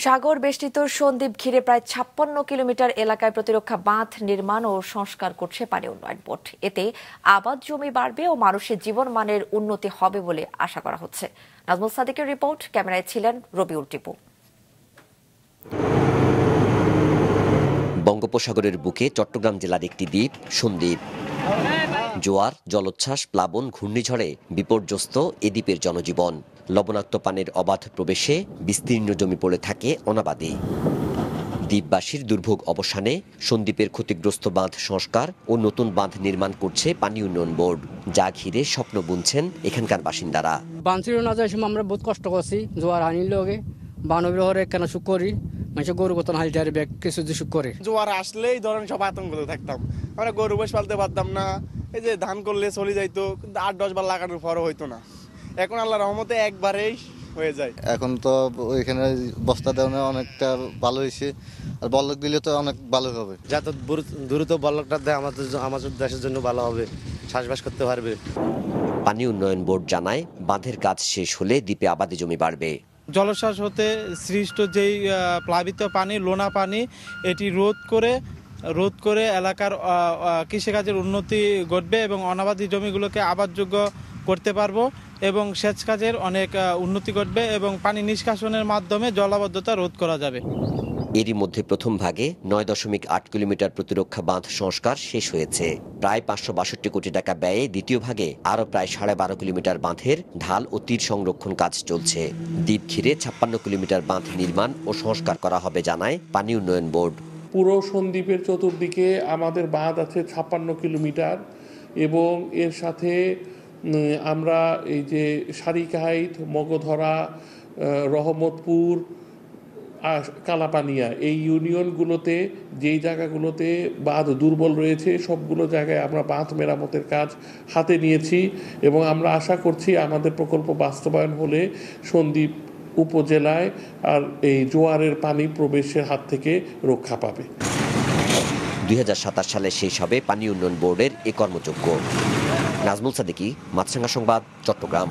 সাগর বেষ্টিত সন্দ্বীপ ঘিরে প্রায় ৫৬ কিলোমিটার এলাকায় প্রতিরক্ষা বাঁধ নির্মাণ ও সংস্কার করছে পানি উন্নয়ন বোর্ড। এতে আবাদ জমি বাড়বে ও মানুষের জীবনমানের উন্নতি হবে বলে আশা করা হচ্ছে। নাজমুল সাদিকের রিপোর্ট, ক্যামেরায় ছিলেন রবিউল টিপু। বঙ্গোপসাগরের বুকে চট্টগ্রাম জেলার একটি দ্বীপ সন্দ্বীপ। জোয়ার, জলোচ্ছ্বাস, প্লাবন, ঘূর্ণিঝড়ে বিপর্যস্ত এ দ্বীপের জনজীবন। লবণাক্ত পানির অবাধ প্রবেশে বিস্তীর্ণ জমি পড়ে থাকে অনাবাদী। দ্বীপবাসীর দুর্ভোগ অবসানে সন্দ্বীপের ক্ষতিগ্রস্ত বাঁধ সংস্কার ও নতুন বাঁধ নির্মাণ করছে পানি উন্নয়ন বোর্ড, যা ঘিরে স্বপ্ন বুনছেন এখানকার বাসিন্দারা। বান ছিল না যাই সময় আমরা বহুত কষ্ট করছি, জোয়ার হানির লগে বানবির হরে কেন সুখ করি মানুষ গরু বতন হালটারে ব্যাগ কিছু সুখ করে। জোয়ার আসলেই ধরেন সব আতঙ্কতে থাকতাম, আমরা গরু বস পালতে পারতাম না। এই যে ধান করলে চলে যাইতো, ৮-১০ বার লাগানোর পরও হইতো না। এখন আল্লাহর রহমতে একবারেই হয়ে যায়। এখন তো ওইখানে বস্তা দেওয়া অনেকটা ভালো হয়েছে, আর বলক দিলে তো অনেক ভালো হবে। যত দ্রুত বলকটা দেয় আমাদের দেশের জন্য ভালো হবে, চাষবাস করতে পারবে। পানি উন্নয়ন বোর্ড জানায়, বাঁধের কাজ শেষ হলে দ্বীপে আবাদি জমি বাড়বে। জলোচ্ছ্বাস হতে সৃষ্ট যেই প্লাবিত পানি, লোনা পানি, এটি রোধ করে এলাকার কৃষিকাজের উন্নতি ঘটবে এবং অনাবাদি জমিগুলোকে আবাদযোগ্য করতে পারবো এবং সেচ কাজের অনেক উন্নতি ঘটবে এবং পানি নিষ্কাশনের মাধ্যমে জলাবদ্ধতা রোধ করা যাবে। এরই মধ্যে প্রথম ভাগে ৯.৮ কিলোমিটার প্রতিরক্ষা বাঁধ সংস্কার শেষ হয়েছে। প্রায় ৫৬২ কোটি টাকা ব্যয়ে দ্বিতীয় ভাগে আরও প্রায় ১২.৫ কিলোমিটার বাঁধের ঢাল ও তীর সংরক্ষণ কাজ চলছে। দ্বীপ ঘিরে ৫৬ কিলোমিটার বাঁধ নির্মাণ ও সংস্কার করা হবে জানায় পানি উন্নয়ন বোর্ড। পুরো সন্দ্বীপের চতুর্দিকে আমাদের বাঁধ আছে ৫৬ কিলোমিটার এবং এর সাথে আমরা এই যে সারিকাহাইত, মগধরা, রহমতপুর, কালাপানিয়া এই ইউনিয়নগুলোতে যেই জায়গাগুলোতে বাঁধ দুর্বল রয়েছে সবগুলো জায়গায় আমরা বাঁধ মেরামতের কাজ হাতে নিয়েছি এবং আমরা আশা করছি আমাদের প্রকল্প বাস্তবায়ন হলে সন্দ্বীপ উপজেলায় আর এই জোয়ারের পানি প্রবেশের হাত থেকে রক্ষা পাবে। ২০২৭ সালে শেষ হবে পানি উন্নয়ন বোর্ডের এ কর্মযজ্ঞ। নাজমুল সাদিকি, মাছরাঙা সংবাদ, চট্টগ্রাম।